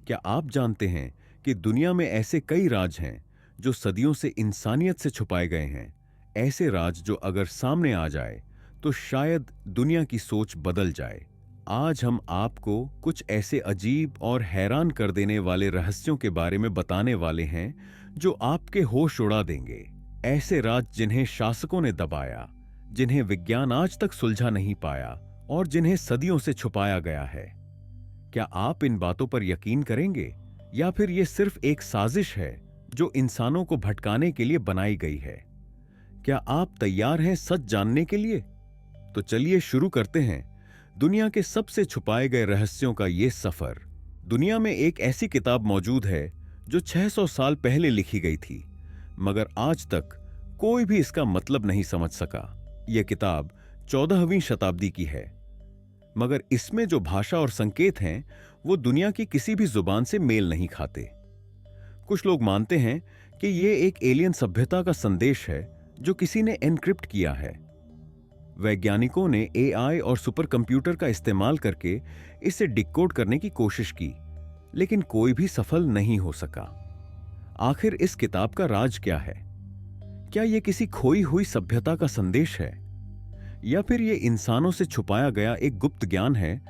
क्या आप जानते हैं कि दुनिया में ऐसे कई राज हैं जो सदियों से इंसानियत से छुपाए गए हैं? ऐसे राज जो अगर सामने आ जाए तो शायद दुनिया की सोच बदल जाए। आज हम आपको कुछ ऐसे अजीब और हैरान कर देने वाले रहस्यों के बारे में बताने वाले हैं जो आपके होश उड़ा देंगे। ऐसे राज जिन्हें शासकों ने दबाया, जिन्हें विज्ञान आज तक सुलझा नहीं पाया और जिन्हें सदियों से छुपाया गया है। क्या आप इन बातों पर यकीन करेंगे या फिर ये सिर्फ एक साजिश है जो इंसानों को भटकाने के लिए बनाई गई है? क्या आप तैयार हैं सच जानने के लिए? तो चलिए शुरू करते हैं दुनिया के सबसे छुपाए गए रहस्यों का ये सफर। दुनिया में एक ऐसी किताब मौजूद है जो 600 साल पहले लिखी गई थी, मगर आज तक कोई भी इसका मतलब नहीं समझ सका। यह किताब 14वीं शताब्दी की है, मगर इसमें जो भाषा और संकेत हैं वो दुनिया की किसी भी जुबान से मेल नहीं खाते। कुछ लोग मानते हैं कि यह एक एलियन सभ्यता का संदेश है जो किसी ने एनक्रिप्ट किया है। वैज्ञानिकों ने एआई और सुपर कंप्यूटर का इस्तेमाल करके इसे डिकोड करने की कोशिश की, लेकिन कोई भी सफल नहीं हो सका। आखिर इस किताब का राज क्या है? क्या यह किसी खोई हुई सभ्यता का संदेश है, या फिर यह इंसानों से छुपाया गया एक गुप्त ज्ञान है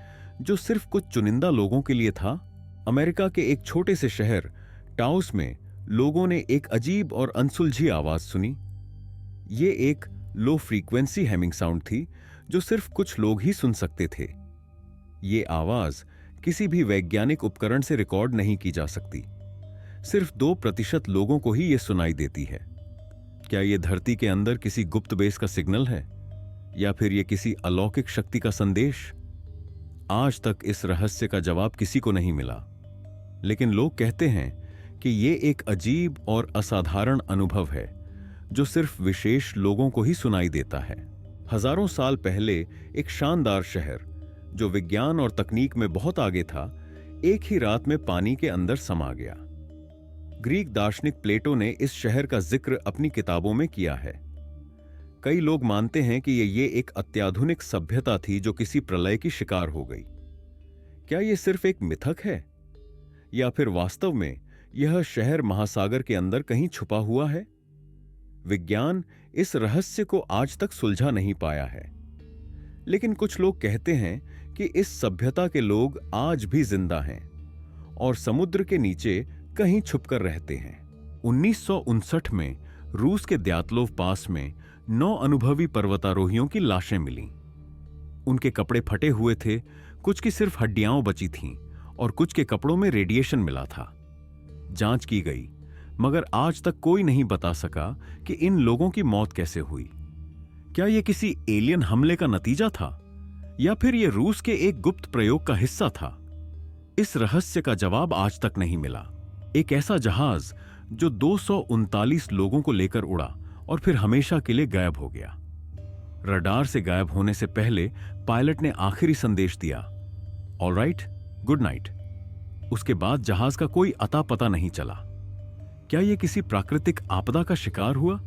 जो सिर्फ कुछ चुनिंदा लोगों के लिए था? अमेरिका के एक छोटे से शहर टाउस में लोगों ने एक अजीब और अनसुलझी आवाज सुनी। ये एक लो फ्रीक्वेंसी हैमिंग साउंड थी जो सिर्फ कुछ लोग ही सुन सकते थे। ये आवाज किसी भी वैज्ञानिक उपकरण से रिकॉर्ड नहीं की जा सकती। सिर्फ 2% लोगों को ही यह सुनाई देती है। क्या यह धरती के अंदर किसी गुप्त बेस का सिग्नल है, या फिर यह किसी अलौकिक शक्ति का संदेश? आज तक इस रहस्य का जवाब किसी को नहीं मिला, लेकिन लोग कहते हैं कि यह एक अजीब और असाधारण अनुभव है जो सिर्फ विशेष लोगों को ही सुनाई देता है। हजारों साल पहले एक शानदार शहर जो विज्ञान और तकनीक में बहुत आगे था, एक ही रात में पानी के अंदर समा गया। ग्रीक दार्शनिक प्लेटो ने इस शहर का जिक्र अपनी किताबों में किया है। कई लोग मानते हैं कि ये एक अत्याधुनिक सभ्यता थी जो किसी प्रलय की शिकार हो गई। क्या यह सिर्फ एक मिथक है, या फिर वास्तव में यह शहर महासागर के अंदर कहीं छुपा हुआ है? विज्ञान इस रहस्य को आज तक सुलझा नहीं पाया है, लेकिन कुछ लोग कहते हैं कि इस सभ्यता के लोग आज भी जिंदा हैं और समुद्र के नीचे कहीं छुपकर रहते हैं। 1959 में रूस के द्यातलोव पास में 9 अनुभवी पर्वतारोहियों की लाशें मिलीं। उनके कपड़े फटे हुए थे, कुछ की सिर्फ हड्डियां बची थीं और कुछ के कपड़ों में रेडिएशन मिला था। जांच की गई, मगर आज तक कोई नहीं बता सका कि इन लोगों की मौत कैसे हुई। क्या यह किसी एलियन हमले का नतीजा था, या फिर यह रूस के एक गुप्त प्रयोग का हिस्सा था? इस रहस्य का जवाब आज तक नहीं मिला। एक ऐसा जहाज जो 239 लोगों को लेकर उड़ा और फिर हमेशा के लिए गायब हो गया। रडार से गायब होने से पहले पायलट ने आखिरी संदेश दिया, ऑलराइट, गुड नाइट। उसके बाद जहाज का कोई अता पता नहीं चला। क्या यह किसी प्राकृतिक आपदा का शिकार हुआ,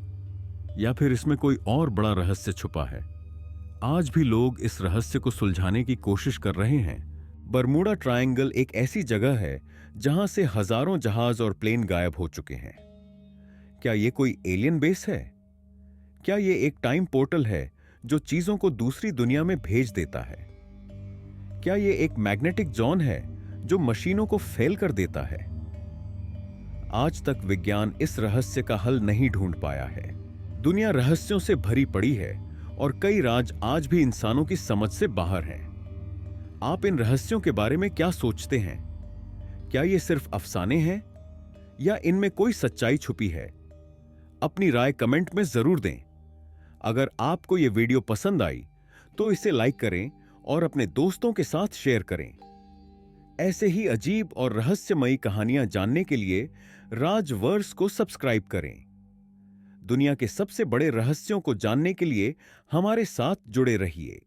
या फिर इसमें कोई और बड़ा रहस्य छुपा है? आज भी लोग इस रहस्य को सुलझाने की कोशिश कर रहे हैं। बरमूडा ट्रायंगल एक ऐसी जगह है जहां से हजारों जहाज और प्लेन गायब हो चुके हैं। क्या यह कोई एलियन बेस है? क्या यह एक टाइम पोर्टल है जो चीजों को दूसरी दुनिया में भेज देता है? क्या यह एक मैग्नेटिक जोन है जो मशीनों को फेल कर देता है? आज तक विज्ञान इस रहस्य का हल नहीं ढूंढ पाया है। दुनिया रहस्यों से भरी पड़ी है और कई राज आज भी इंसानों की समझ से बाहर हैं। आप इन रहस्यों के बारे में क्या सोचते हैं? क्या ये सिर्फ अफसाने हैं, या इनमें कोई सच्चाई छुपी है? अपनी राय कमेंट में जरूर दें। अगर आपको यह वीडियो पसंद आई तो इसे लाइक करें और अपने दोस्तों के साथ शेयर करें। ऐसे ही अजीब और रहस्यमयी कहानियां जानने के लिए राजवर्स को सब्सक्राइब करें। दुनिया के सबसे बड़े रहस्यों को जानने के लिए हमारे साथ जुड़े रहिए।